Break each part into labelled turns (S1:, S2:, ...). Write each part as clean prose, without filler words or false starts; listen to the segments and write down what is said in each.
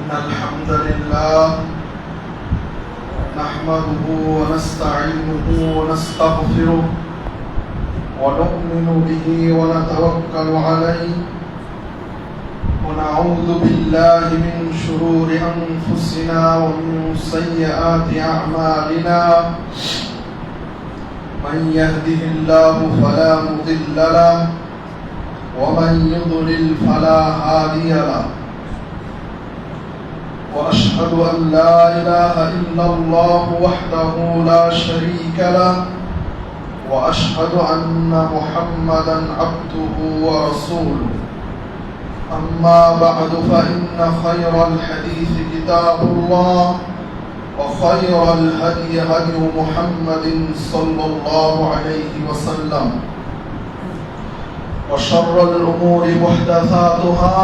S1: إن الحمد لله نحمده ونستعينه ونستغفره ونؤمن به ونتوكل عليه ونعوذ بالله من شرور أنفسنا ومن سيئات أعمالنا من يهده الله فلا مضل له ومن يضلل فلا هادي له وأشهد أن لا إله إلا الله وحده لا شريك له وأشهد أن محمدا عبده ورسوله أما بعد فإن خير الحديث كتاب الله وخير الهدي هدي محمد صلى الله عليه وسلم وشر الأمور محدثاتها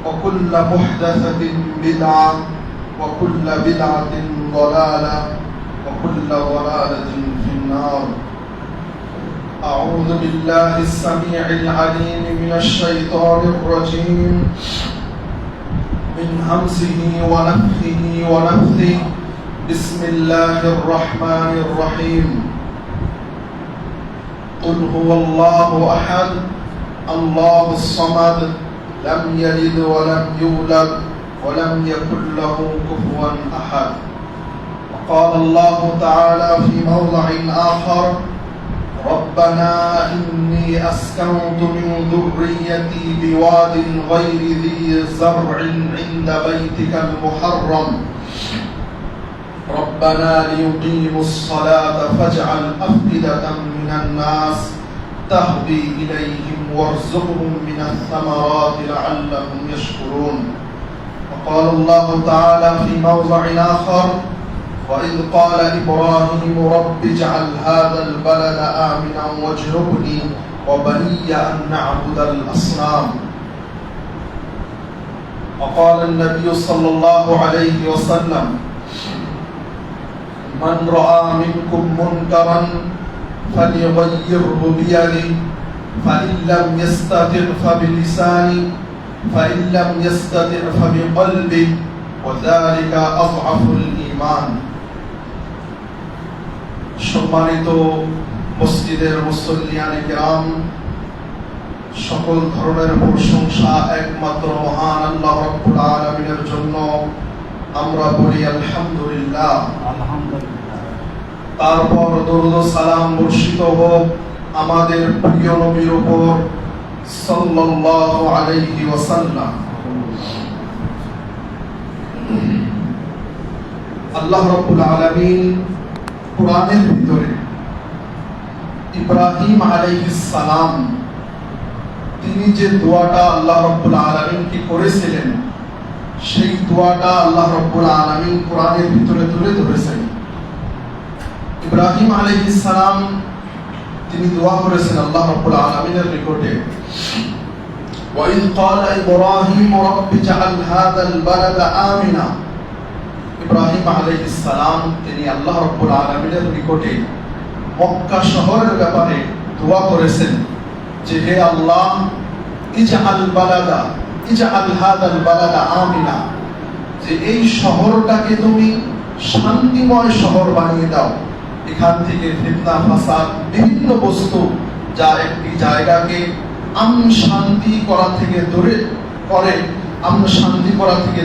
S1: وكل محدثة بدعة وكل بدعة ضلالة وكل ضلالة في النار. أعوذ بالله السميع العليم من الشيطان الرجيم من همزه ونفخه ونفثه. بسم الله الرحمن الرحيم. قل هو الله أحد الله الصمد لم يلد ولم يولد ولم يكن له كفوا أحد. وقال الله تعالى في موضع آخر ربنا إني أسكنت من ذريتي بواد غير ذي زرع عند بيتك المحرم ربنا ليقيموا الصلاة فاجعل أفئدة من الناس تهدي إليهم وارزقهم من الثمرات لعلهم يشكرون. وقال الله تعالى في موضع آخر وإذ قال إبراهيم رب اجعل هذا البلد آمنا واجنبني وبني أن نعبد الأصنام. وقال النبي صلى الله عليه وسلم من رأى منكم منكرا فليغيره بيده فإن لم يستطع فبلسانه فإن لم يستطع فبقلبه وذلك أضعف الإيمان. সম্মানিত মসজিদের মুসল্লিয়ানে কিরাম, সকল ধরনের প্রশংসা একমাত্র মহান আল্লাহ রাব্বুল আলামিনের জন্য। আমরা বলি আলহামদুলিল্লাহ। তারপর দরুদ ও সালাম বর্ষিত হোক আমাদের প্রিয় নবীর উপর সাল্লাল্লাহু আলাইহি ওয়াসাল্লাম। আল্লাহ রাব্বুল আলামিন কুরআনের ভিতরে ইব্রাহিম আলাইহিস সালাম তিনি যে দোয়াটা আল্লাহ রাব্বুল আলামিন কি করেছিলেন সেই দোয়াটা আল্লাহ রাব্বুল আলামিন কুরআনের ভিতরে তুলে ধরেছেন। ইব্রাহিম আলাইহিস সালাম তিনি দোয়া করেছেন আল্লাহ রাব্বুল আলামিনের নিকটে ওয়াইদ ক্বালা ইব্রাহিম রাব্বি জাআল হাযাল বালাদা আমিনা। ইব্রাহিম আলাইহিস সালাম তিনি আল্লাহ রাব্বুল আলামিনের নিকটে মক্কা শহরের ব্যাপারে দোয়া করেছেন যে হে আল্লাহ ইজআল হাযাল বালাদা আমিনা, যে এই শহরটাকে তুমি শান্তিময় শহর বানিয়ে দাও। এখান থেকে ফিতনা ফাসাদ বিভিন্ন বস্তু যা একটি জায়গাকে আমন শান্তি করা থেকে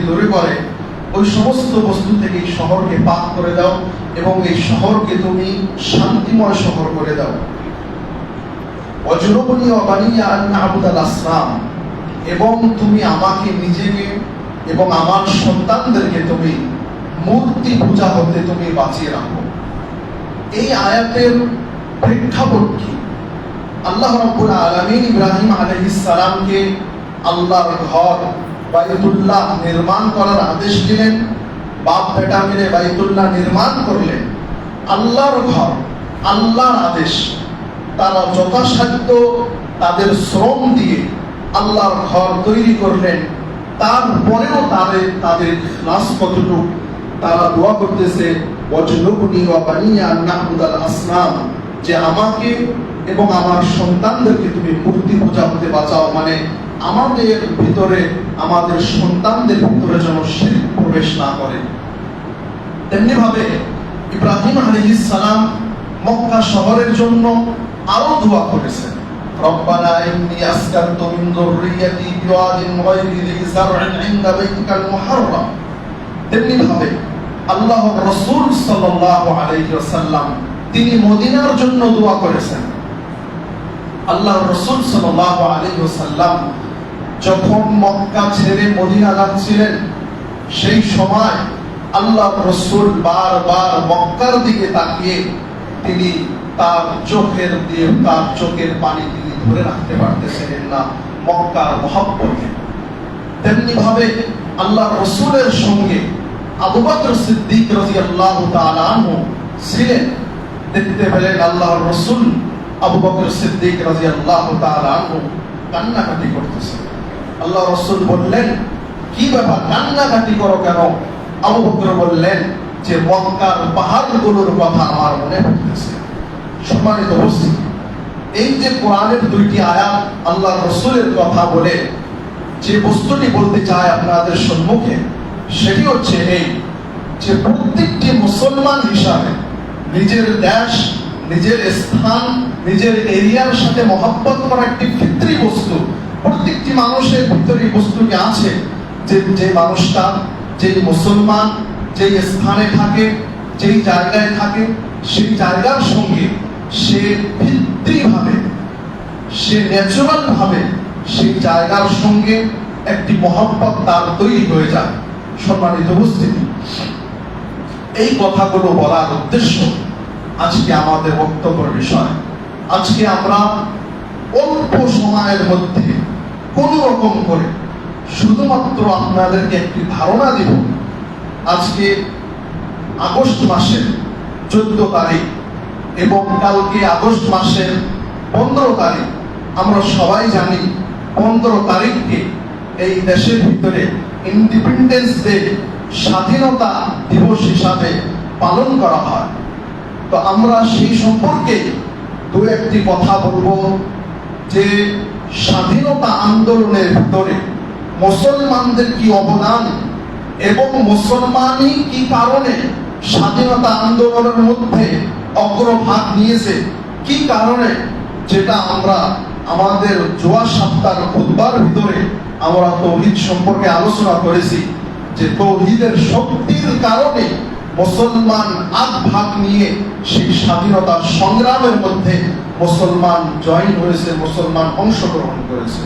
S1: দূরে করে ওই সমস্ত বস্তু থেকে এই শহরকে পাক করে দাও এবং এই শহরকে তুমি শান্তিময় শহর করে দাও। ওয়াজনুবনি ওয়া বানিয়া আন না'বুদাল আসনাম, এবং তুমি আমাকে নিজেকে এবং আমার সন্তানদেরকে তুমি মূর্তি পূজা হতে তুমি বাঁচিয়ে রাখো। এই আয়াতের প্রেক্ষাপট কি? আল্লাহ রাব্বুল আলামিন ইব্রাহিম আলাইহিস সালামকে আল্লাহর ঘর বাইতুল্লাহ নির্মাণ করার আদেশ দিলেন। বাপ বেটা মিলে বাইতুল্লাহ নির্মাণ করলেন। আল্লাহর ঘর, আল্লাহর আদেশ। তারা যথাসাধ্য তাদের শ্রম দিয়ে আল্লাহর ঘর তৈরি করলেন। তারপরেও তাদের ইখলাস কতটুকু, তারা দোয়া করতেছে ওয়াজনুবনি ওয়া বানিয়া আন না'বুদাল আসনাম, যে আমাকে এবং আমার সন্তানদেরকে তুমি মূর্তি পূজা হতে বাঁচাও, মানে আমাদের ভিতরে, আমাদের সন্তানদের ভিতরে যেন শিরক প্রবেশ না করে। তেমনি ভাবে ইব্রাহিম আলাইহিস সালাম মক্কা শহরের জন্য আরো দোয়া করেছেন, রব্বানা ইন্নী আসকানতু মিন যুররিয়্যাতি বিওয়াদিন গায়রি যি যার'ইন ইনদা বাইতিকাল মুহাররাম। তেমনি ভাবে আল্লাহর রাসূল সাল্লাল্লাহু আলাইহি ওয়াসাল্লাম তিনি মদিনার জন্য দোয়া করেছেন। আল্লাহর রাসূল সাল্লাল্লাহু আলাইহি ওয়াসাল্লাম যখন মক্কা ছেড়ে মদিনা যাচ্ছিলেন, সেই সময় আল্লাহর রাসূল বারবার মক্কার দিকে তাকিয়ে তিনি তার চোখের পানি তিনি ধরে রাখতে পারতেছিলেন না মক্কার মহব্বতে। তেমনি ভাবে আল্লাহর রাসূলের সঙ্গে আবু বকর সিদ্দিক রাদিয়াল্লাহু তাআলা আনহু ছিলেন। দেখতে পেলেন আল্লাহর রাসূল আবু বকর সিদ্দিক রাদিয়াল্লাহু তাআলা আনহু কান্নাকাটি করতেছেন। আল্লাহ রাসূল বললেন, কি ব্যাপার, কান্নাকাটি করো কেন? আবু বকর বললেন যে মক্কার পাহাড়গুলোর কথা আমার মনে পড়তেছে। সম্মানিত উপস্থিতি, এই যে কোরআনের দুইটি আয়াত আল্লাহ রাসূলের কথা বলে যে বস্তুটি বলতে চায় আপনাদের সম্মুখে, সেটি হচ্ছে এই যে প্রত্যেকটি মুসলমান হিসাবে নিজের দেশ, নিজের স্থান, নিজের এরিয়ার সাথে মহব্বত করা একটি ফিতরি বস্তু। প্রত্যেকটি মানুষের ভিতরে এই বস্তুটি আছে যে যে মানুষটা, যেই মুসলমান যেই স্থানে থাকে, যেই জায়গায় থাকে, সেই জায়গার সঙ্গে সে ফিতরিভাবে, সে ন্যাচারাল ভাবে সেই জায়গার সঙ্গে একটি মহব্বত তার তৈরি হয়ে যায়। সম্মানিত উপস্থিতি, এই কথাগুলো বলার উদ্দেশ্য আজকে আমাদের বক্তব্যের বিষয়। আজকে আমরা অল্প সময়ের মধ্যে কোন রকম করে শুধুমাত্র আপনাদেরকে একটি ধারণা দিব। আজকে আগস্ট মাসের 14 তারিখ এবং কালকে আগস্ট মাসের 15 তারিখ। আমরা সবাই জানি 15 তারিখকে এই দেশের ভিতরে ইন্ডিপেন্ডেন্স ডে, স্বাধীনতা দিবস হিসাবে পালন করা হয়। তো আমরা সেই সম্পর্কে দু একটি কথা বলবো যে স্বাধীনতা আন্দোলনের ভিতরে মুসলমানদের কি অবদান এবং মুসলমানই কি কারণে স্বাধীনতা আন্দোলনের মধ্যে অগ্রভাগ নিয়েছে, কি কারণে, যেটা আমরা আমাদের জোয়া সপ্তাহের খুতবার ভিতরে আমরা তৌহিদ সম্পর্কে আলোচনা করেছি যে তৌহিদের শক্তির কারণে মুসলমান ভাগ নিয়ে সেই স্বাধীনতা সংগ্রামের মধ্যে মুসলমান জয়েন হয়েছে, মুসলমান অংশগ্রহণ করেছে।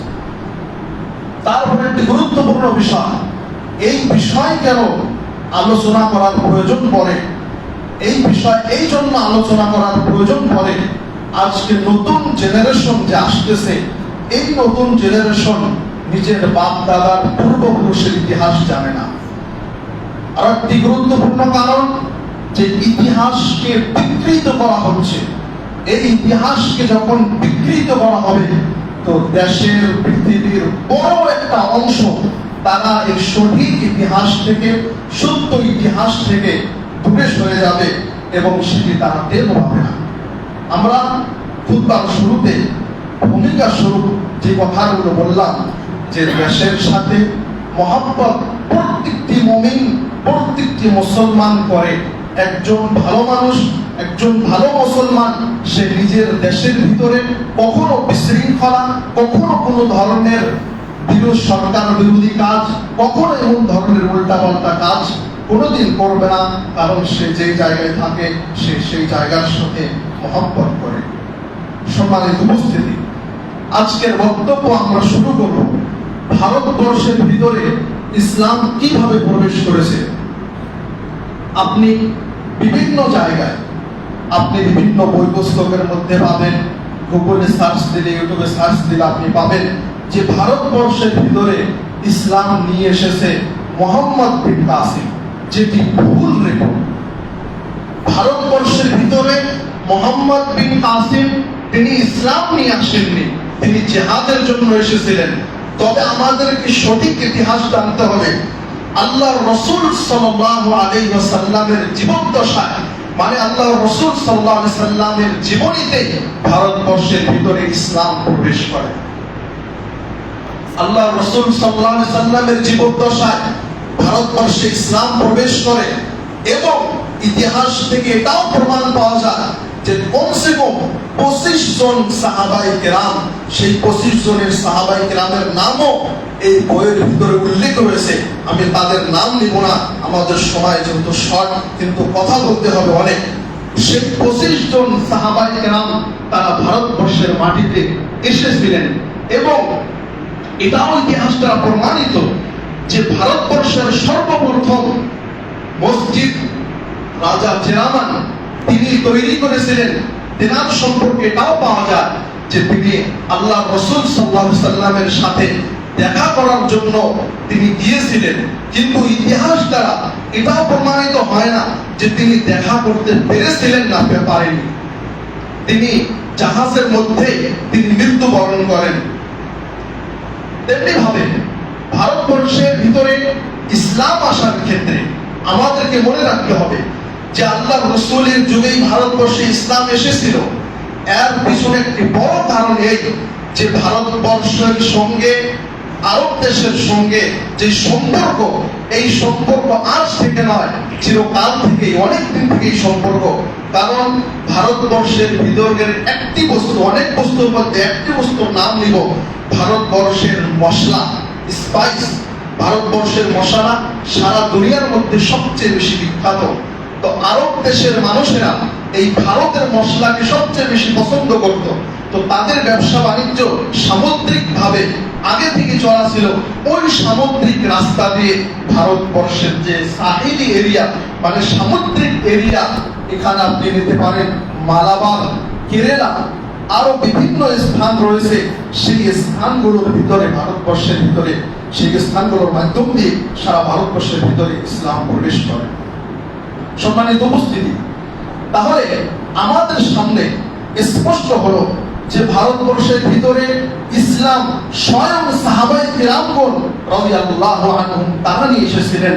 S1: তারপরে একটি গুরুত্বপূর্ণ বিষয়, এই বিষয় কেন আলোচনা করার প্রয়োজন পড়ে, এই বিষয় এই জন্য আলোচনা করার প্রয়োজন পড়ে, আজকে নতুন জেনারেশন যে আসতেছে, এই নতুন জেনারেশন নিজের বাপ দাদার পূর্বপুরুষের ইতিহাস জানে না। আর একটি গুরুত্বপূর্ণ কারণ যে ইতিহাসকে বিকৃত করা হচ্ছে। এই ইতিহাসকে যখন বিকৃত করা হবে তো দেশের, পৃথিবীর বড় একটা অংশ তারা এই সঠিক ইতিহাস থেকে, সত্য ইতিহাস থেকে দূরে সরে যাবে এবং সেটি তারা টের পাবে না। আমরা খুতবার শুরুতে ভূমিকা স্বরূপ যে কথাগুলো বললাম যে দেশের সাথে মহব্বত প্রত্যেকটি মুমিন, প্রত্যেকটি মুসলমান করে। একজন ভালো মানুষ, একজন ভালো মুসলমান, সে নিজের দেশের ভিতরে কখনো বিশৃঙ্খলা, কখনো কোনো ধরনের সরকার বিরোধী কাজ, কখনো এমন ধরনের উল্টাপাল্টা কাজ কোনোদিন করবে না, কারণ সে যেই জায়গায় থাকে সে সেই জায়গার সাথে মহব্বত করে। সম্মানিত উপস্থিতি, আজকের বক্তব্য আমরা শুরু করব ভারতবর্ষের ভিতরে ইসলাম কিভাবে প্রবেশ করেছে। আপনি বিভিন্ন জায়গায়, আপনি বিভিন্ন বই পুস্তকের মধ্যে পাবেন, গুগলে সার্চ দিলে, ইউটিউবে সার্চ দিলে আপনি পাবেন যে ভারতবর্ষের ভিতরে ইসলাম নিয়ে এসেছে মোহাম্মদ বিন কাসিম, যেটি ভুল রেকর্ড। ভারতবর্ষের ভিতরে মোহাম্মদ বিন কাসিম তিনি ইসলাম নিয়ে আসেননি, তিনি জিহাদের জন্য এসেছিলেন। তবে আমাদেরকে সঠিক ইতিহাস জানতে হবে। আল্লাহর রাসূল সাল্লাল্লাহু আলাইহি ওয়াসাল্লামের জীবদ্দশায়, মানে আল্লাহর রাসূল সাল্লাল্লাহু আলাইহি ওয়াসাল্লামের জীবনীতে ভারতবর্ষের ভিতরে ইসলাম প্রবেশ করে। আল্লাহ রাসূল সাল্লাল্লাহু আলাইহি সাল্লামের জীবদ্দশায় ভারতবর্ষে ইসলাম প্রবেশ করে, এবং ইতিহাস থেকে এটাও প্রমাণ পাওয়া যায় যে কমসে কম 25 জন সাহাবায়ে কেরাম, সেই 25 জনের সাহাবায়ে কেরামের নামও এই বইয়ের ভিতরে উল্লেখ রয়েছে। আমি তাদের নাম নিব না, আমাদের সময় যেহেতু শর্ট, কিন্তু কথা বলতে হবে অনেক। সেই 25 জন সাহাবায়ে কেরাম তারা ভারতবর্ষের মাটিতে এসেছিলেন, এবং এটাও ইতিহাস দ্বারা প্রমাণিত যে ভারতবর্ষের সর্বপ্রথম মসজিদ রাজা চেরামান তিনি তৈরি করেছিলেন। তেনার সম্পর্কে এটাও পাওয়া যায় যে তিনি আল্লাহ রাসূল সাল্লাল্লাহু আলাইহি সাল্লামের সাথে দেখা করার জন্য তিনি গিয়েছিলেন, কিন্তু ইতিহাস দ্বারা এটাও প্রমাণিত হয় না যে তিনি দেখা করতে পেরেছিলেন না পারেননি। তিনি জাহাজের মধ্যে তিনি মৃত্যুবরণ করেন। তেমনি ভাবে ভারতবর্ষের ভিতরে ইসলাম আসার ক্ষেত্রে আমাদেরকে মনে রাখতে হবে যে আল্লাহ রাসূলের যুগেই ভারতবর্ষে ইসলাম এসেছিল। এর পিছনে একটি বড় কারণ এই যে ভারতবর্ষের সঙ্গে আরব দেশের সঙ্গে যে সম্পর্ক, এই সম্পর্ক আজ থেকে নয়, চিরকাল থেকে, অনেক দিন থেকে এই সম্পর্ক। কারণ ভারতবর্ষের ভিতরের একটি বস্তু, অনেক বস্তুর মধ্যে একটি বস্তুর নাম নিব, ভারতবর্ষের মশলা, স্পাইস। ভারতবর্ষের মশলা সারা দুনিয়ার মধ্যে সবচেয়ে বেশি বিখ্যাত। তো আরব দেশের মানুষেরা এই ভারতের মশলাকে সবচেয়ে বেশি পছন্দ করত। তো তাদের ব্যবসা বাণিজ্য সামুদ্রিক ভাবে আগে থেকে চলা ছিল। ওই সামুদ্রিক রাস্তা দিয়ে ভারতবর্ষের যে সাহিলি এরিয়া, মানে সামুদ্রিক এরিয়া, এখানে আপনি নিতে পারেন মালাবার, কেরালা, আরো বিভিন্ন স্থান রয়েছে। সেই স্থানগুলোর ভিতরে, ভারতবর্ষের ভিতরে, সেই স্থানগুলোর মাধ্যম দিয়ে সারা ভারতবর্ষের ভিতরে ইসলাম প্রবেশ করে। সম্মানিত উপস্থিতি, তাহলে আমাদের সামনে স্পষ্ট হলো যে ভারতবর্ষের ভিতরে ইসলাম স্বয়ং সাহাবায়ে কেরামগণ রাদিয়াল্লাহু আনহুম তারা নিয়ে এসেছিলেন,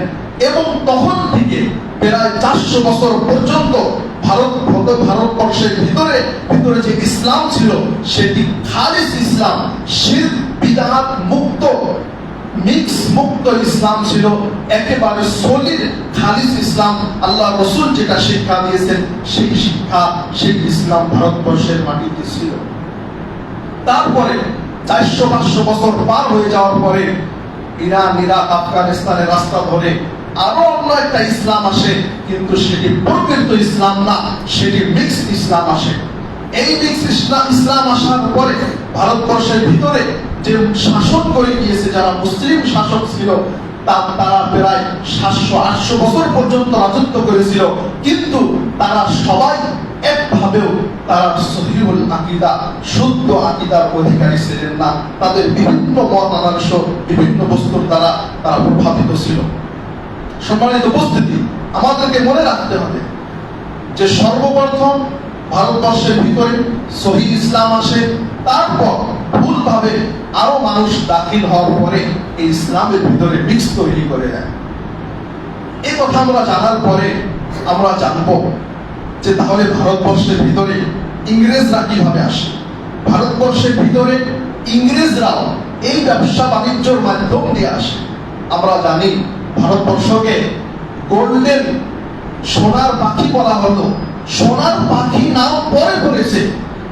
S1: এবং তখন থেকে প্রায় 400 বছর পর্যন্ত ভারতবর্ষের ভিতরে যে ইসলাম ছিল সেটি খালিস ইসলাম, শিরক বিদআত মুক্ত, মিক্স মুক্ত ইসলাম ছিল, একেবারে সলিড খালিস ইসলাম। আল্লাহ রাসূল যেটা শিক্ষা দিয়েছেন সেই শিক্ষা, সেই ইসলাম ভারতবর্ষের মাটিতে ছিল। তারপরে 400-500 বছর পার হয়ে যাওয়ার পরে ইরান, ইরাক, আফগানিস্তানের রাস্তা ধরে আরো অন্য একটা ইসলাম আসে, কিন্তু সেটি প্রকৃত ইসলাম না, সেটি মিক্স ইসলাম আসে। এই মিক্স ইসলাম আসার পরে ভারতবর্ষের ভিতরে যে শাসন করে গিয়েছে, যারা মুসলিম শাসক ছিল, তারা প্রায় 700-800 বছর পর্যন্ত রাজত্ব করেছিল, কিন্তু তারা সবাই একভাবেও তারা সহিহুল আকীদা, শুদ্ধ আকীদার অধিকারী ছিলেন না। তাদের বিভিন্ন মতাদর্শ, বিভিন্ন বস্তুর দ্বারা তারা প্রভাবিত ছিল। সম্মানিত উপস্থিতি, আমাদেরকে মনে রাখতে হবে যে সর্বপ্রথম ভারতবর্ষের ভিতরে সহিহ ইসলাম আসে, তারপর ভুলভাবে আরো মানুষ দাখিল হওয়ার পরে এই ইসলামের ভিতরে মিক্স তৈরি করে দেয়। এই কথা আমরা জানার পরে আমরা জানবো যে তাহলে ভারতবর্ষের ভিতরে ইংরেজরা কিভাবে আসে। ভারতবর্ষের ভিতরে ইংরেজরাও এই ব্যবসা বাণিজ্যের মাধ্যম দিয়ে আসে। আমরা জানি ভারতবর্ষকে গোল্ডেন, সোনার পাখি বলা হতো। সোনার পাখি নাম পরে পড়েছে,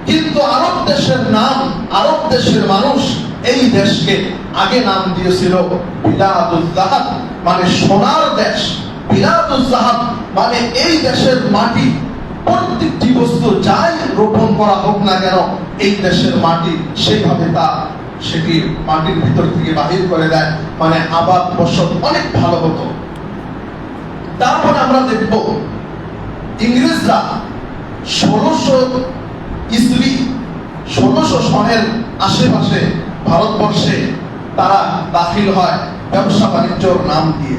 S1: কিন্তু আরব দেশের নাম, আরব দেশের মানুষ এই দেশকে আগে নাম দিয়েছিল বিলাদুল যাহাব, মানে সোনার দেশ। বিলাদুল যাহাব মানে এই দেশের মাটি, প্রত্যেকটি বস্তু যাই রোপণ করা হোক না কেন, এই দেশের মাটি সেইভাবে সেটি মাটির ভিতর থেকে বাহির করে দেয়, মানে আবাদ ফসল অনেক ভালো হতো। তারপরে আমরা দেখব ইংরেজরা 1600 ইসবি, 1600 সনের আশেপাশে ভারতবর্ষে তারা দাখিল হয় ব্যবসা বাণিজ্যর নাম দিয়ে,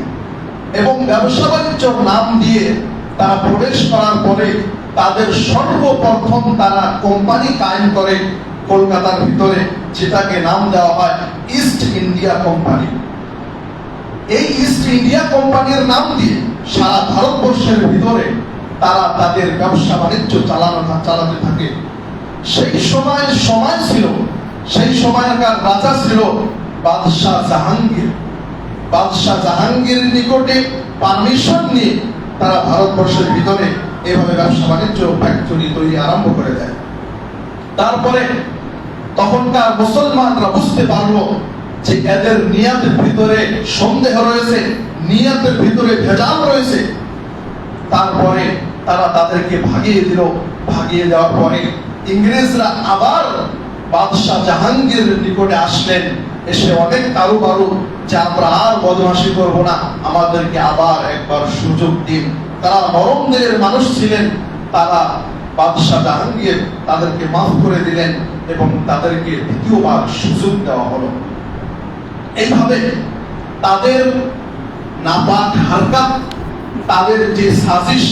S1: এবং ব্যবসা বাণিজ্যর নাম দিয়ে তারা প্রবেশ করার পরে তাদের সর্বপ্রথম তারা কোম্পানি কায়েম করে কলকাতার ভিতরে, যেটাকে নাম দেওয়া হয় ইস্ট ইন্ডিয়া কোম্পানি। এই ইস্ট ইন্ডিয়া কোম্পানির নাম দিয়ে সারা ভারতবর্ষের ভিতরে তারা তাদের ব্যবসা বাণিজ্য চালাতে থাকে। সেই সময় ছিল, সেই সময়কার রাজা ছিল বাদশাহ জাহাঙ্গীর নিকটে পারমিশন নিয়ে তারা ভারতবর্ষের ভিতরে এভাবে ব্যবসা বাণিজ্য ফ্যাক্টরি তৈরি আরম্ভ করে দেয়। তারপরে তখনকার মুসলমানরা বুঝতে পারলো যে এদের নিয়তের ভিতরে সন্দেহ রয়েছে, নিয়তের ভিতরে ভেজাল রয়েছে। তারপরে তারা তাদেরকে ভাগিয়ে দিল। ভাগিয়ে দেওয়ার পরে ইংরেজরা আবার বাদশাহ জাহাঙ্গীরের নিকটে আসলেন, এসে অনেক কারুবারু যে আমরা আর বদমাশি করবো না, আমাদেরকে আবার একবার সুযোগ দিন। তারা নরম দিলের মানুষ ছিলেন, তারা বাদশাহ জাহাঙ্গীর তাদেরকে মাফ করে দিলেন এবং তাদেরকে দ্বিতীয়বার সুযোগ দেওয়া হলো। এইভাবে তাদের নাপাক হারকাত, তাদের যে সাজিশ,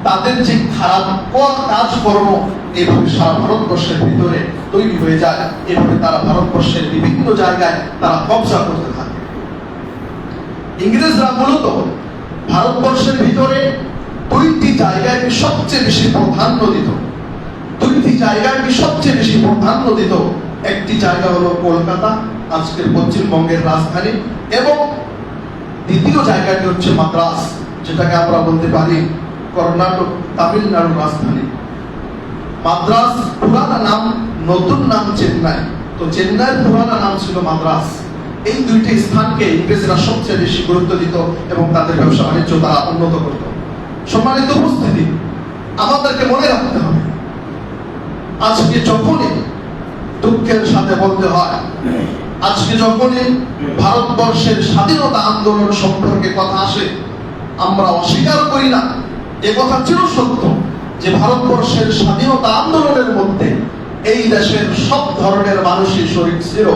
S1: তাদের যে খারাপ কাজকর্ম এভাবে সারা ভারতবর্ষের ভিতরে তৈরি হয়ে যায়। এভাবে তারা ভারতবর্ষের বিভিন্ন জায়গায় তারা কবজা করতে থাকে। ইংরেজরা মূলত ভারতবর্ষের ভিতরে দুইটি জায়গায় সবচেয়ে বেশি প্রাধান্য দিত। একটি জায়গা হলো কলকাতা, আজকের পশ্চিমবঙ্গের রাজধানী, এবং দ্বিতীয় জায়গাটি হচ্ছে মাদ্রাস, যেটাকে আমরা বলতে পারি কর্ণাটক, তামিলনাড়ুর রাজধানী। মাদ্রাস পুরানা নাম, নতুন নাম চেন্নাই। তো চেন্নাইয়ের পুরানা নাম ছিল মাদ্রাস। এই দুইটি স্থানকে ইংরেজরা সবচেয়ে বেশি গুরুত্ব দিত এবং তাদের ব্যবসা বাণিজ্য তারা উন্নত করত। সম্মানিত উপস্থিতি, আমাদেরকে মনে রাখতে হবে, আজকে যখনই দুঃখের সাথে বলতে হয়, আজকে যখনই ভারতবর্ষের স্বাধীনতা আন্দোলন সম্পর্কে কথা আসে, আমরা অস্বীকার করি না, এ কথা চিরসত্য যে ভারতবর্ষের স্বাধীনতা আন্দোলনের মধ্যে এই দেশের সব ধরনের মানুষই শরীক ছিল।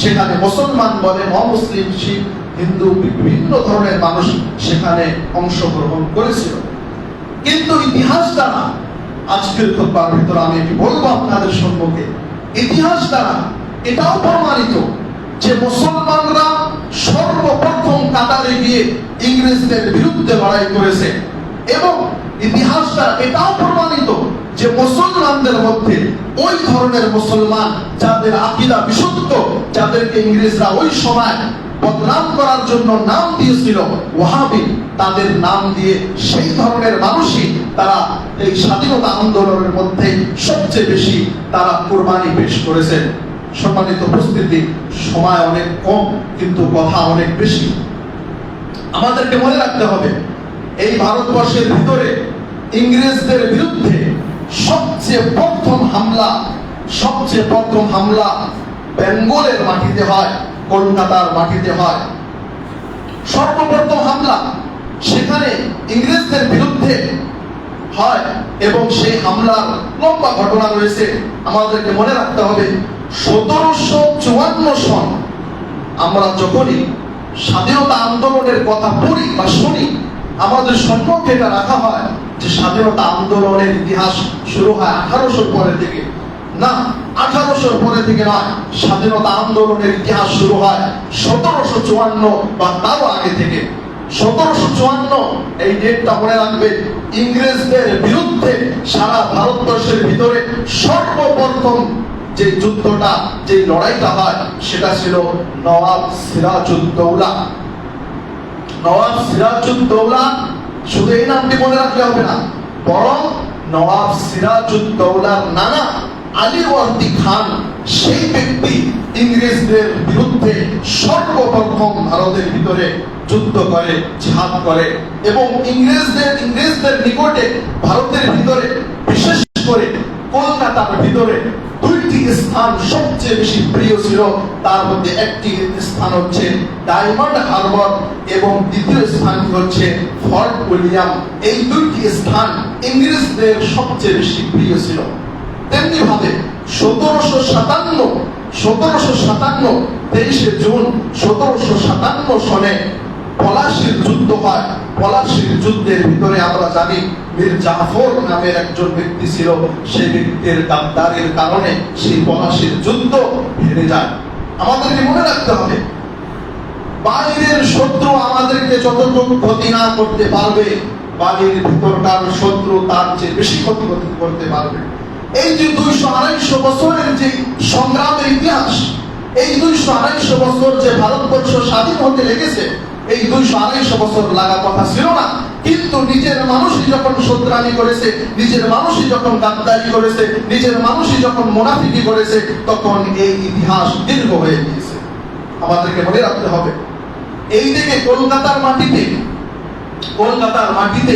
S1: সেখানে মুসলমান বলেন, অমুসলিম, শিখ, হিন্দু, বিভিন্ন ধরনের মানুষ সেখানে অংশগ্রহণ করেছিল। কিন্তু ইতিহাস দ্বারা, আজকের খুতবার ভিতরে আমি এটি বলবো আপনাদের সম্মুখে, ইতিহাস দ্বারা এটাও প্রমাণিত যে মুসলমানরা সর্বপ্রথম কাতারে গিয়ে ইংরেজদের বিরুদ্ধে লড়াই করেছে। এবং ইতিহাস দ্বারা এটাও প্রমাণিত যে মুসলমানদের মধ্যে ওই ধরনের মুসলমান যাদের আকীদা বিশুদ্ধ, যাদেরকে ইংরেজরা ওই সময় বদনাম করার জন্য নাম দিয়েছিল ওয়াহাবি, তাদের নাম দিয়ে সেই ধরনের মানুষই তারা এই স্বাধীনতা আন্দোলনের মধ্যে সবচেয়ে বেশি তারা কুরবানি পেশ করেছেন। সম্মানিত উপস্থিতি, সময় অনেক কম কিন্তু কথা অনেক বেশি। আমাদেরকে মনে রাখতে হবে, এই ভারতবর্ষের ভিতরে ইংরেজদের বিরুদ্ধে সবচেয়ে প্রথম হামলা বেঙ্গলের মাটিতে হয়, কলকাতার মাটিতে হয়। সর্বপ্রথম হামলা সেখানে ইংরেজদের বিরুদ্ধে হয় এবং সেই হামলার লম্বা ঘটনা রয়েছে। আমাদেরকে মনে রাখতে হবে 1754 সন, আমরা যখনই স্বাধীনতা আন্দোলনের কথা পড়ি বা শুনি, আমাদের সম্মুখে এটা রাখা হয় যে স্বাধীনতা আন্দোলনের ইতিহাস শুরু হয় 1800 পরের দিকে। না, 1800 পরে থেকে নয়, স্বাধীনতা আন্দোলনের ইতিহাস শুরু হয় 1754 বা তারও আগে থেকে। 1754 এই ডেটটা মনে রাখবে। ইংরেজদের বিরুদ্ধে সারা ভারতবর্ষের ভিতরে সর্বপ্রথম যে যুদ্ধটা, যে লড়াইটা হয়, সেটা ছিল নওয়াব সিরাজউদ্দৌলা। নওয়াব সিরাজউদ্দৌলা, শুধু এই নামটি মনে রাখলে হবে না, বরং নওয়াব সিরাজউদ্দৌলার নানা আলীবর্দী খান, সেই ব্যক্তি ইংরেজদের বিরুদ্ধে সর্বপ্রথম ভারতের ভিতরে যুদ্ধ করে, জিহাদ করে এবং ইংরেজদের নিকটে ভারতের ভিতরে, বিশেষ করে কলকাতার ভিতরে দুইটি স্থান সবচেয়ে বেশি প্রিয় ছিল। তার মধ্যে একটি স্থান হচ্ছে ডায়মন্ড হারবার এবং দ্বিতীয় স্থানটি হচ্ছে ফর্ট উইলিয়াম। এই দুইটি স্থান ইংরেজদের সবচেয়ে বেশি প্রিয় ছিল। তেমনি ভাবে 1757 23শে জুন 1757 সনে পলাশীর যুদ্ধ হয়। পলাশীর যুদ্ধের ভিতরে আমরা জানি মীর জাফর নামের একজন ব্যক্তি ছিল, সেই ব্যক্তির গাদ্দারির কারণে সেই পলাশীর যুদ্ধ হেরে যায়। আমাদেরকে মনে রাখতে হবে, বাইরের শত্রু আমাদেরকে যতটুকু ক্ষতি না করতে পারবে, বাড়ির ভিতরকার শত্রু তার চেয়ে বেশি ক্ষতি করতে পারবে। এই যে 200-250 বছরের যে সংগ্রামের ইতিহাস, এই 200-250 বছর যে ভারতবর্ষ স্বাধীন হতে লেগেছে, এই 200-250 বছর লাগা কথা ছিল না। কিন্তু নিজের মানুষই যখন শত্রুতামি করেছে, নিজের মানুষই যখন গাদ্দারি করেছে, নিজের মানুষই যখন মুনাফিকি করেছে, তখন এই ইতিহাস দীর্ঘ হয়ে গিয়েছে। আমাদেরকে মনে রাখতে হবে, এই দিকে কলকাতার মাটিতে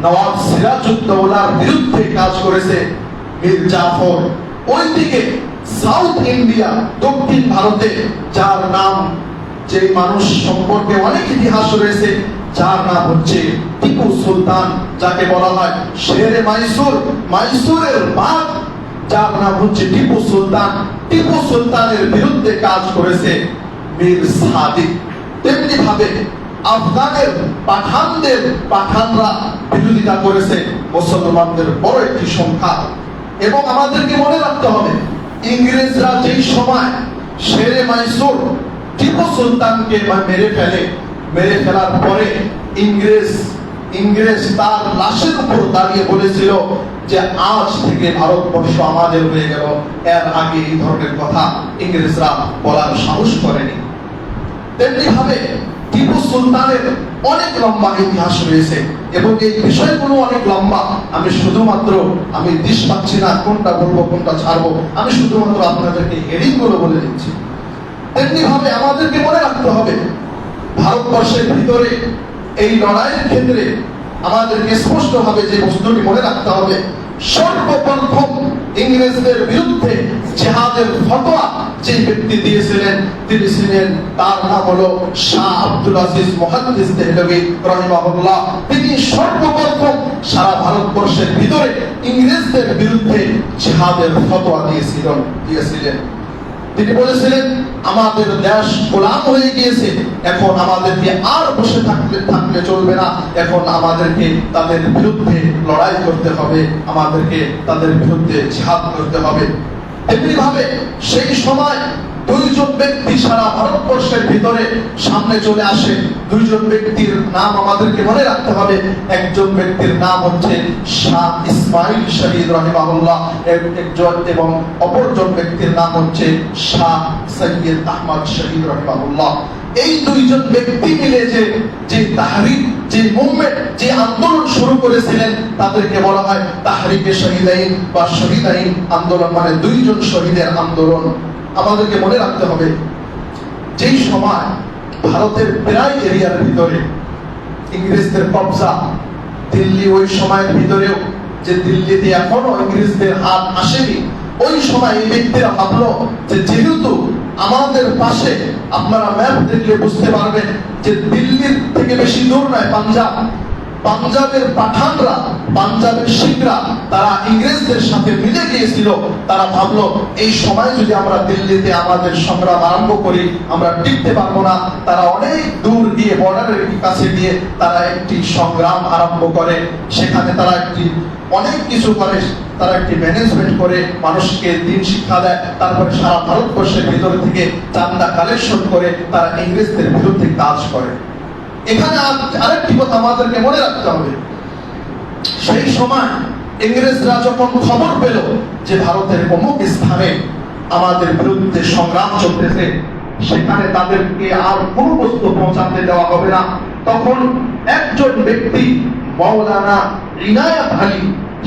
S1: নওয়াব সিরাজউদ্দৌলার বিরুদ্ধে কাজ করেছে মীর জাফর। ওই দিকে সাউথ ইন্ডিয়া, দক্ষিণ ভারতে, যার নাম, যে মানুষ সম্পর্কে অনেক ইতিহাস রয়েছে, যার নাম হচ্ছে টিপু সুলতান, যাকে বলা হয় শেরে মাইসুর, মাইসুরের বাঘ, যার নাম হচ্ছে টিপু সুলতান। টিপু সুলতানের বিরুদ্ধে কাজ করেছে মীর সাদিক। তেমনি ভাবে আফগানের পাঠানরা বিরোধিতা করেছে মুসলমানদের বড় একটি সংখ্যা। এবং আমাদেরকে মনে রাখতে হবে, ইংরেজরা যেই সময় শেরে মাইসুর টিপু সুলতানকে মেরে ফেলার পরে ইংরেজ তার লাশের উপর দাঁড়িয়ে বলেছিল যে আজ থেকে ভারতবর্ষ আমাদের হয়ে গেল। এর আগে এই ধরনের কথা ইংরেজরা বলার সাহস করেনি। তেমনি ভাবে টিপু সুলতানের অনেক লম্বা ইতিহাস রয়েছে এবং এই বিষয়গুলো অনেক লম্বা। আমি দিশ পাচ্ছি না কোনটা বলবো কোনটা ছাড়বো, আমি শুধুমাত্র আপনাদেরকে হেডিং গুলো বলে দিচ্ছি। তেমনি ভাবে আমাদেরকে মনে রাখতে হবে, ভারতবর্ষের ভিতরে এই লড়াইয়ের ক্ষেত্রে আমাদেরকে স্পষ্ট ভাবে যে বস্তুটি মনে রাখতে হবে, সর্বপ্রথম ইংরেজদের বিরুদ্ধে জিহাদের ফতোয়া যে ব্যক্তি দিয়েছিলেন, তিনি ছিলেন, তার নাম হলো শাহ আব্দুল আজিজ মুহাদ্দিস দেহলভী রাহিমাহুল্লাহ। তিনি সর্বপ্রথম সারা ভারতবর্ষের ভিতরে ইংরেজদের বিরুদ্ধে জিহাদের ফতোয়া দিয়েছিলেন। তিনি বলেছিলেন, আমাদের দেশ গোলাম হয়ে গিয়েছে, এখন আমাদেরকে আর বসে থাকলে চলবে না, এখন আমাদেরকে তাদের বিরুদ্ধে লড়াই করতে হবে, আমাদেরকে তাদের বিরুদ্ধে জিহাদ করতে হবে। তেমনি ভাবে সেই সময় দুইজন ব্যক্তি সারা ভারতবর্ষের ভিতরে সামনে চলে আসে। দুইজন ব্যক্তির নাম আমাদেরকে মনে রাখতে হবে। একজন ব্যক্তির নাম হচ্ছে শাহ ইসমাইল শহীদ রাহিমাহুল্লাহ এবং অপরজন ব্যক্তির নাম হচ্ছে শাহ সৈয়দ আহমদ শহীদ রাহিমাহুল্লাহ। এই দুইজন ব্যক্তি মিলে যে তাহরিক, যে মুভমেন্ট, যে আন্দোলন শুরু করেছিলেন, তাদেরকে বলা হয় তাহরিকে শহীদাইন বা শহীদাইন আন্দোলন, মানে দুইজন শহীদের আন্দোলন। আমাদেরকে মনে রাখতে হবে, যেই সময় ভারতের প্রায় এরিয়ার ভিতরে ইংরেজদের কবজা, দিল্লি ওই সময়ের ভিতরেও, যে দিল্লিতে এখনো ইংরেজদের হাত আসেনি, ওই সময় এই ব্যক্তিরা ভাবলো যে যেহেতু আমাদের পাশে, আপনারা ম্যাপ দেখলে বুঝতে পারবেন যে দিল্লির থেকে বেশি দূর নয় পাঞ্জাবের পাঠানরা, পাঞ্জাবের শিখরা, তারা ইংরেজদের সাথে মিলে গিয়েছিল। তারা ভাবলো এই সময় যদি আমরা দিল্লিতে আমাদের সংগ্রাম আরম্ভ করি, আমরা টিকতে পারবো না। তারা অনেক দূর গিয়ে, বর্ডারের কাছে গিয়ে তারা একটি সংগ্রাম আরম্ভ করে। সেখানে তারা অনেক কিছু করে, তারা একটি ম্যানেজমেন্ট করে, মানুষকে দিন শিক্ষা দেয়, তারপরে সারা ভারতবর্ষের ভিতর থেকে চান্দা কালেকশন করে তারা ইংরেজদের বিরুদ্ধে কাজ করে। এখানে আরেকটি কথা আমাদেরকে মনে রাখতে হবে, সেই সময় ইংরেজরা যখন খবর পেল যে ভারতের অমুক স্থানে আমাদের বিরুদ্ধে সংগ্রাম চলতেছে, সেখানে তাদেরকে আর কোনো বস্তু পৌঁছাতে দেওয়া হবে না, তখন একজন ব্যক্তি মাওলানা ইনায়াত আলী,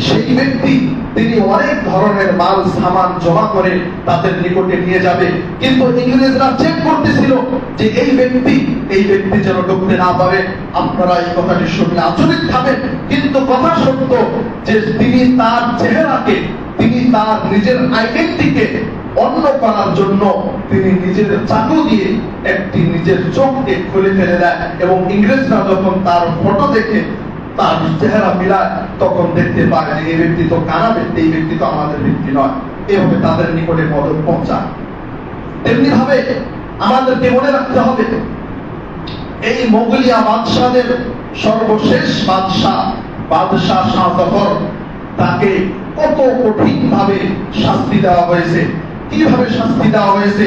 S1: সেই ব্যক্তি, তিনি অনেক ধরনের মাল সামান জমা করে তাদের নিকটে নিয়ে যাবে। কিন্তু ইংরেজরা চেক করতেছিল যে এই ব্যক্তি যেন ঢুকতে না পারে। আপনারা এই কথাটি শুনলে আচরিত খাবেন, কিন্তু কথা সত্য যে তিনি তার চেহারাকে, তিনি তার নিজের আইডেন্টিটিকে অন্য করার জন্য তিনি নিজের চাকু দিয়ে একটি নিজের চোখকে খুলে ফেলে দেয় এবং ইংরেজরা যখন তার ফটো দেখে তার চেহারা মিলায়, তখন দেখতে পায় যে এই ব্যক্তি তো কানা ব্যক্তি, এই ব্যক্তি তো আমাদের ব্যক্তি নয়। এভাবে তাদের নিকটে মদত পৌঁছায়। তেমনি ভাবে আমাদেরকে মনে রাখতে হবে, এই মোগলিয়া বাদশাদের সর্বশেষ বাদশাহ শাহ জাফর, তাকে কত কঠিন ভাবে শাস্তি দেওয়া হয়েছে। কিভাবে শাস্তি দেওয়া হয়েছে?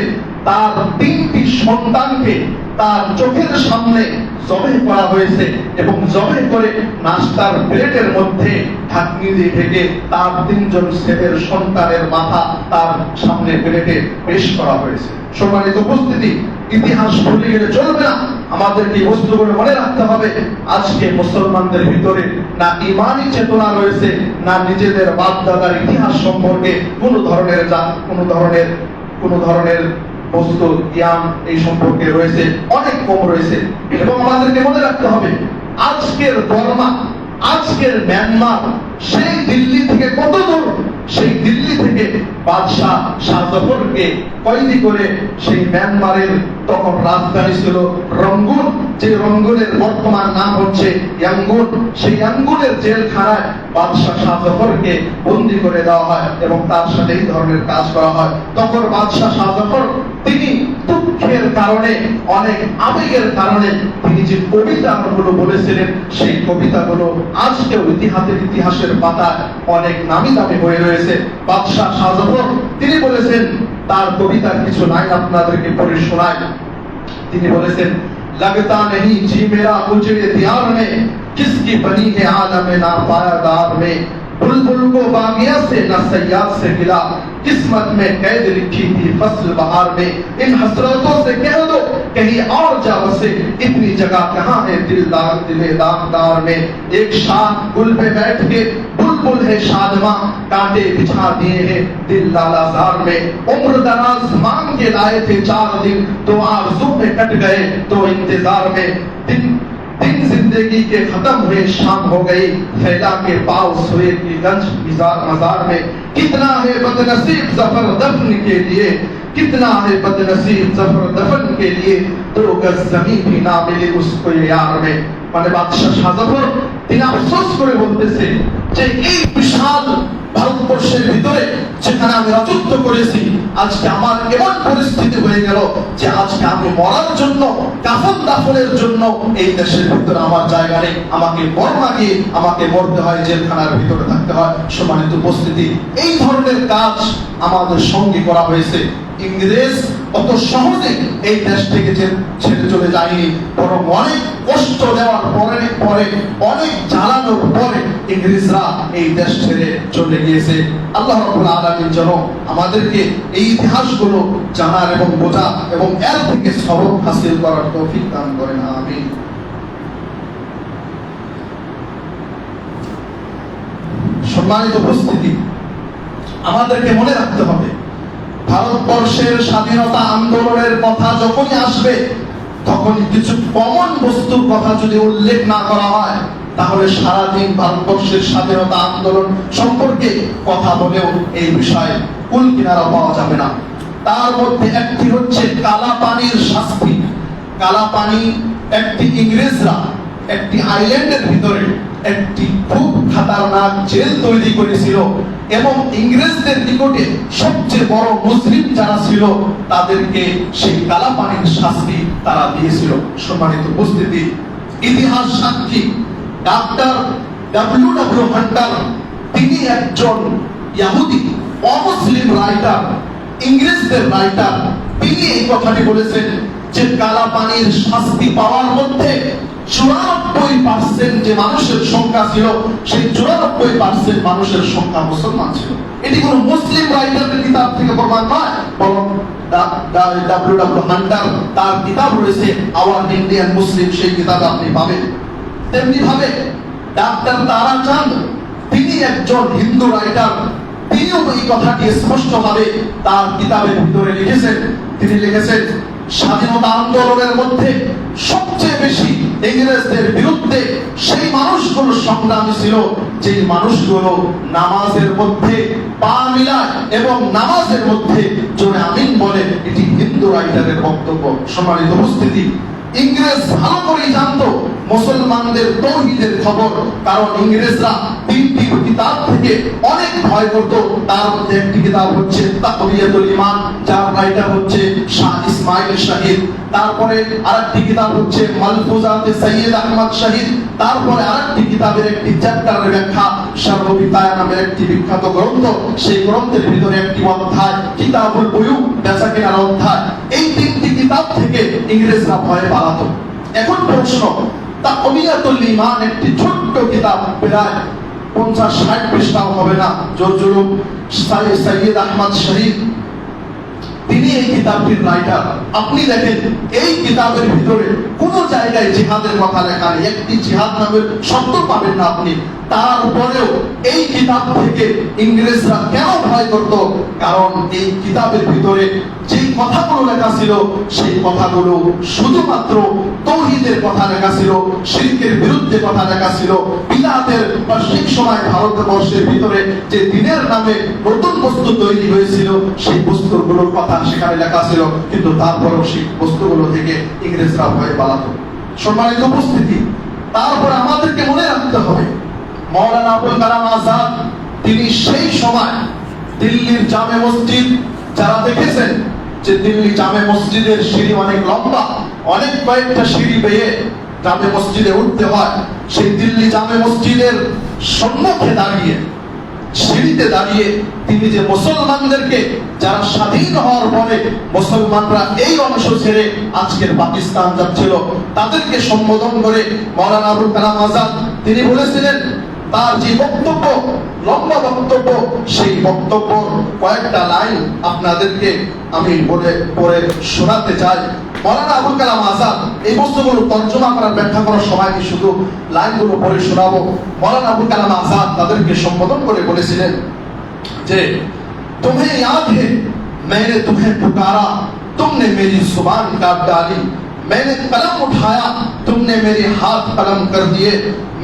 S1: তার 3টি সন্তানকে তার চোখের সামনে জবাই করা হয়েছে এবং জবাই করে নাস্তার প্লেটের মধ্যে ঢাকনি দিয়ে ঢেকে তার 3 জন ছেলের সন্তানের মাথা তার সামনে প্লেটে পেশ করা হয়েছে। সম্মানিত উপস্থিতি, ইতিহাস ভুলে গেলে চলবে না, আমাদেরকে বস্তুগুলো মনে রাখতে হবে। আজকে মুসলমানদের ভিতরে না ইমানি চেতনা রয়েছে, না নিজেদের বাপ দাদার ইতিহাস সম্পর্কে কোনো ধরনের বস্তু জ্ঞান এই সম্পর্কে রয়েছে, অনেক কম রয়েছে। এবং আমাদেরকে মনে রাখতে হবে, আজকের বর্মা, আজকের মিয়ানমার সেই দিল্লি থেকে কত দূর। সেই দিল্লি থেকে বাদশাহ শাহজাফরকে কয়েদি করে সেই মিয়ানমারের তখন রাজধানী ছিল রঙ্গুন, যে রঙ্গুনের বর্তমান নাম হচ্ছে ইয়াঙ্গুন। সেই ইয়াঙ্গুনের জেলখানায় বাদশাহ শাহজাফরকে বন্দী করে দেওয়া হয় এবং তার সাথে এই ধরনের কাজ করা হয়। তখন বাদশাহ শাহজাফর তিনি দুঃখের কারণে, অনেক আবেগের কারণে তিনি যে কবিতাগুলো বলেছিলেন, সেই কবিতাগুলো আজকেও ইতিহাসের পাতায় অনেক নামি দামি হয়ে রয়েছে। বাদশাহ শাহজাফর তিনি বলেছেন, তার কবিতার কিছু লাইন আপনাদেরকে পড়ে শোনায়। তিনি বলেছেন, लगता नहीं जी मेरा मुझे दियार में, किसकी बनी है आलम नापायादार में, बुलबुल को बागिया से न सयाद से मिला, किस्मत में कैद लिखी थी फसल बहार में, इन हसरतों से कह दो कहीं और जा बसे, इतनी जगह कहाँ है दिले दागदार में, एक शाह गुल पे बैठ के बुलबुल है शादमा, कांटे बिछा दिए हैं दिल लालाजार में, उम्र दराज मांग के लाए थे 4 दिन, तो आरज़ू में कट गए तो इंतजार में, दिन जिंदगी के खत्म हुए शाम हो गई, फैला के पाव सोए की गंज मजार में, कितना है बदनसीब जफर दफन के लिए, कितना है बदनसीब जफर दफन के लिए, 2 गज जमीन भी ना मिली उसको यार में। মানে বাদশাহ শাহজাফর তিনি আফসোস করে বলতেছে যে এই বিশাল ভারতবর্ষের ভিতরে যেখানে আমি রাজত্ব করেছি, আজকে আমার এমন পরিস্থিতি হয়ে গেল যে আজকে আমি মরার জন্য, কাফন দাফনের জন্য এই দেশের ভিতরে আমার জায়গা নেই, আমাকে বর্মা গিয়ে আমাকে মরতে হয়, জেলখানার ভিতরে থাকতে হয়। সম্মানিত উপস্থিতি, এই ধরনের কাজ আমাদের সঙ্গে করা হয়েছে। ইংরেজ অত সহজে এই দেশ থেকে ছেড়ে চলে যায়নি, বরং অনেক কষ্ট দেওয়ার পরে অনেক জ্বালানোর পরে ইংরেজরা এই দেশ ছেড়ে চলে গিয়েছে। আল্লাহ রাব্বুল আলামিন যেন আমাদেরকে এই ইতিহাসগুলো জানার এবং বোঝা এবং এর থেকে সবক হাসিল করার তৌফিক দান করেন, আমিন। সম্মানিত উপস্থিতি, আমাদেরকে মনে রাখতে হবে, ভারতবর্ষের স্বাধীনতা আন্দোলনের কথা যখনই আসবে, তখন কিছু কমন বস্তুর কথা যদি উল্লেখ না করা হয়, তাহলে সারাদিন ভারতবর্ষের স্বাধীনতা আন্দোলন সম্পর্কে কথা বলেও এই বিষয়ে কুল কিনারা পাওয়া যাবে না। তার মধ্যে একটি হচ্ছে কালা পানির শাস্তি। কালা পানি একটি ইংরেজরা একটি আইল্যান্ডের ভিতরে একটি খুব খাতারনাক জেল তৈরি করেছিল এবং ইংরেজদের নিকটে সবচেয়ে বড় মুসলিম যারা ছিল তাদেরকে সেই কালা পানির শাস্তি তারা দিয়েছিল। সম্মানিত উপস্থিতি, ইতিহাস সাক্ষী ডাক্তার W.W. হান্টার, তিনি একজন ইহুদি অমুসলিম রাইটার, ইংরেজদের রাইটার। তিনি এই কথাটি বলেছেন যে কালা পানির শাস্তি পাওয়ার মধ্যে 94% যে মানুষের সংখ্যা ছিল, সেই 94% মানুষের সংখ্যা মুসলমান ছিল। এটি কোন মুসলিম রাইটারের কিতাব থেকে প্রমাণ নয়, বরং W.W. হান্টার তার কিতাব রয়েছে আওয়ার ইন্ডিয়ান মুসলিম, সেই কিতাব আপনি পাবেন। তেমনি ভাবে ডাক্তার তারাচাঁদ, তিনি একজন হিন্দু রাইটার, তিনিও এই কথাটি স্পষ্টভাবে তার কিতাবের ভিতরে লিখেছেন। তিনি লিখেছেন, স্বাধীনতা আন্দোলনের মধ্যে সবচেয়ে বেশি ইংরেজদের বিরুদ্ধে সেই মানুষগুলো সংগ্রামী ছিল যে মানুষগুলো নামাজের মধ্যে পা মিলায় এবং নামাজের মধ্যে জোরে আমিন বলে। এটি হিন্দু রাইটারের বক্তব্য। সম্মানিত উপস্থিতি, ইংরেজ ভালো করেই জানতো মুসলমানদের তৌহিদের খবর, কারণ ইংরেজরা 3টি কিতাব থেকে অনেক ভয় করত। তার মধ্যে একটি কিতাব হচ্ছে তাকওয়িয়াতুল ঈমান, যার রাইটার হচ্ছে শাহ ইসমাইল শাহিদ। তারপরে আরেকটি কিতাব হচ্ছে মালফুজাতে সৈয়দ আহমদ শহীদ। তারপরে আরেকটি কিতাবের একটি চ্যাপ্টারের ব্যাখ্যা সর্ববিতায়া নামের একটি বিখ্যাত গ্রন্থ। সেই গ্রন্থের ভিতরে একটি অধ্যায় কিতাবুল বুয়ু, বেচাকেনার অধ্যায়। এই 3টি কিতাব থেকে ইংরেজরা ভয়ে পালাতো এখন প্রশ্ন, তাকওয়াতুল ঈমান একটি ছোট্ট কিতাব, প্রায় 50-60 পৃষ্ঠাও হবে না। জোরজুলুম সৈয়দ আহমদ শহীদ, তিনি এই কিতাবটির রাইটার। আপনি দেখেন এই কিতাবের ভিতরে কোন জায়গায় জিহাদের কথা লেখা নেই, একটি জিহাদ নামের শব্দ পাবেন না আপনি। তারপরেও এই কিতাব থেকে ইংরেজরা কেন ভয় করত? কারণ এই কিতাবের ভিতরে যে কথাগুলো লেখা ছিল সেই কথাগুলো শুধুমাত্র তাওহীদের কথা লেখা ছিল, শিরকের বিরুদ্ধে কথা লেখা ছিল, বিদআতের বা সেই সময় ভারতবর্ষের ভিতরে যে দ্বীনের নামে নতুন বস্তু তৈরি হয়েছিল সেই বস্তুগুলোর কথা সেখানে লেখা ছিল। কিন্তু তারপরেও সেই বস্তুগুলো থেকে ইংরেজরা ভয় পালাতো। সম্মানিত উপস্থিতি, তারপর আমাদেরকে মনে রাখতে হবে মাওলানা আবুল কালাম আজাদ তিনি সেই সময় দিল্লির জামে মসজিদ, যারা দেখেছেন যে দিল্লি জামে মসজিদের সিঁড়ি অনেক লম্বা, অনেক কয়েকটা সিঁড়ি বেয়ে জামে মসজিদে উঠতে হয়, সেই দিল্লি জামে মসজিদের সম্মুখে দাঁড়িয়ে, সিঁড়িতে দাঁড়িয়ে তিনি যে মুসলমানদেরকে, যারা স্বাধীন হওয়ার পরে মুসলমানরা এই অংশ ছেড়ে আজকের পাকিস্তান যাচ্ছিল, তাদেরকে সম্বোধন করে মাওলানা আবুল কালাম আজাদ তিনি বলেছিলেন, তার যে বক্তব্য, লম্বা বক্তব্য, সেই বক্তব্য কয়েকটা লাইন আপনাদেরকে আমি পড়ে শোনাতে চাই। মাওলানা আবুল কালাম আজাদ এই বস্তুগুলো তর্জমা করার, ব্যাখ্যা করার সময় আমি শুধু লাইনগুলো পড়ে শোনাবো। মাওলানা আবুল কালাম আজাদ তাদেরকে সম্বোধন করে বলেছিলেন যে, तुम्हें याद है मैंने तुम्हें पुकारा, तुमने मेरी जुबान काट डाली, मैंने कलम उठाया, तुमने मेरे हाथ कलम कर दिए,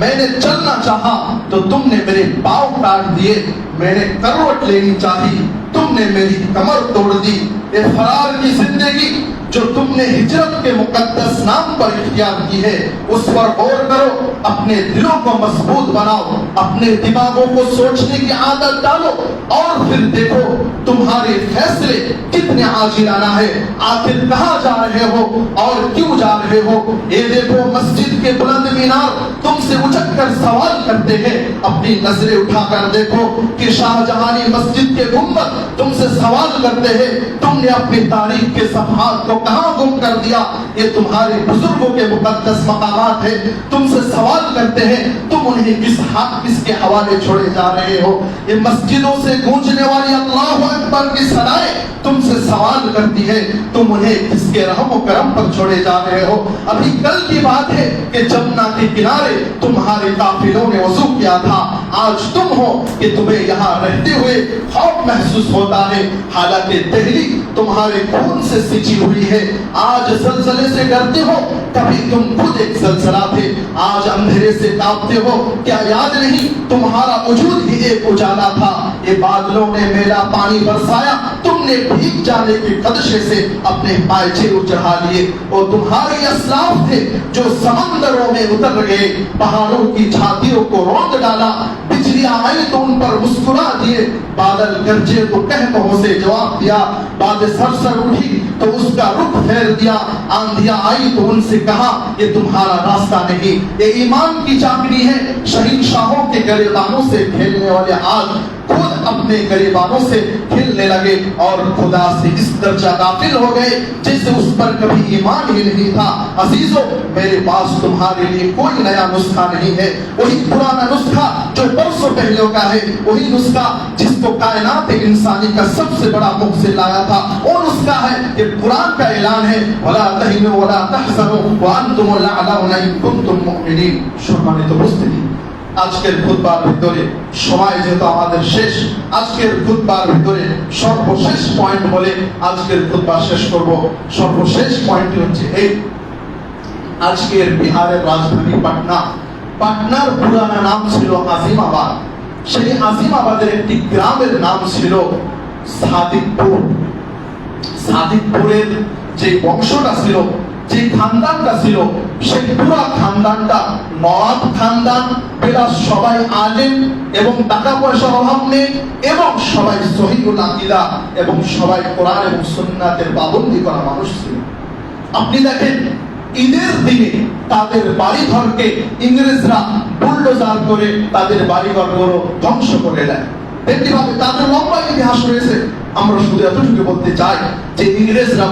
S1: मैंने चलना चाहा तो तुमने मेरे पाँव काट दिए, मैंने करवट लेनी चाही, तुमने मेरी कमर तोड़ दी। ये फरार की जिंदगी जो तुमने हिजरत के मुकद्दस नाम पर इख्तियार की है, उस पर गौर करो, अपने दिलों को मजबूत बनाओ, अपने दिमागों को सोचने की आदत डालो, और फिर देखो तुम्हारे फैसले कितने आजिलाना है, आखिर कहाँ जा रहे हो और क्यों जा रहे हो। ये देखो मस्जिद के बुलंद मीनार तुमसे उछक कर सवाल करते हैं, अपनी नजरें उठाकर देखो कि शाहजहानी मस्जिद के गुंबद तुमसे सवाल करते हैं, तुमने अपनी तारीख के सफहात को कहां गुम कर दिया। ये तुम्हारे बुजुर्गों के मुकद्दस मकामात है, तुमसे सवाल करते हैं, तुम उन्हें किसके हवाले छोड़े जा रहे हो। ये मस्जिदों से गूंजने वाली अल्लाहु अकबर की सदाएं तुमसे सवाल करती है, तुम उन्हें किसके रहम करम पर छोड़े जा रहे हो। अभी कल की बात है कि जमुना के किनारे तुम्हारे काफिलों ने वजू किया था, आज तुम हो कि तुम्हें यहाँ रहते हुए खौफ महसूस होता है, हालांकि दिल्ली तुम्हारे खून से सिंची हुई है। आज जलजले से डरते हो, कभी तुम खुद एक जलजला थे, आज अंधेरे से कांपते हो, क्या याद नहीं तुम्हारा वजूद ही एक उजाला था। ये बादलों ने मेला पानी बरसाया, तुमने भीग जाने के खदशे से अपने पायचे चढ़ा लिए। और तुम्हारे असलाफ थे जो समंदरों में उतर गए, पहाड़ों की छातियों को रौंद डाला, बिजलियां आई तो उन पर मुस्कुरा दिए, बादल गरजे तो कहकहों से जवाब दिया, बातें सरसर उठी तो उसका रुख फेर दिया, आंधियां आई तो उनसे कहा ये तुम्हारा रास्ता नहीं। ये ईमान की चाकनी है, शहीद शाहों के गरेबानों से खेलने वाले आज खुद अपने गरेबानों से खेलने लगे और खुदा से इस दर्जा गाफिल हो गए जिससे उस पर कभी ईमान ही नहीं था। अजीजों, मेरे पास तुम्हारे लिए कोई नया नुस्खा नहीं है, वही पुराना नुस्खा जो बरसों पहले का है, वही नुस्खा जिसको कायनात इंसानी का सबसे बड़ा मुफस्सिर लाया था। वो नुस्खा है कि कुरान का ऐलान है, वला तहिनु वला तहज़नु व अंतुमुल अ'लाउना इन कुंतुम मुमिनीन। সম্মানিত উপস্থিতি, আজকের খুতবার ভিতরে সময় যেহেতু আমাদের শেষ, আজকের খুতবার ভিতরে সর্বশেষ পয়েন্ট বলে আজকের খুতবা শেষ করব। সর্বশেষ পয়েন্টটি হচ্ছে এই, আজকের বিহারের রাজধানী পাটনা, পাটনার পুরানা নাম ছিল আজিমাবাদ। সেই আজিমাবাদের একটি গ্রামের নাম ছিল সাদিকপুর। সাদিকপুরের যে বংশটা ছিল, যে খানদানটা ছিল, সেই পুরো খানদানটা নওয়াব খানদান। এরা সবাই আলেম এবং টাকা পয়সার অভাব নেই, এবং সবাই সহিহুল আকীদা এবং সবাই কোরআন এবং সুন্নাতের পাবন্দি করা মানুষ ছিল। আপনি দেখেন ঈদের দিনে তাদের বাড়িঘরকে ইংরেজরা বুলডোজার করে তাদের বাড়িঘরগুলো ধ্বংস করে দেয়। তেমনিভাবে তাদের লম্বা ইতিহাস রয়েছে। আমরা শুধু এতটুকু বলতে চাই যে ইংরেজরা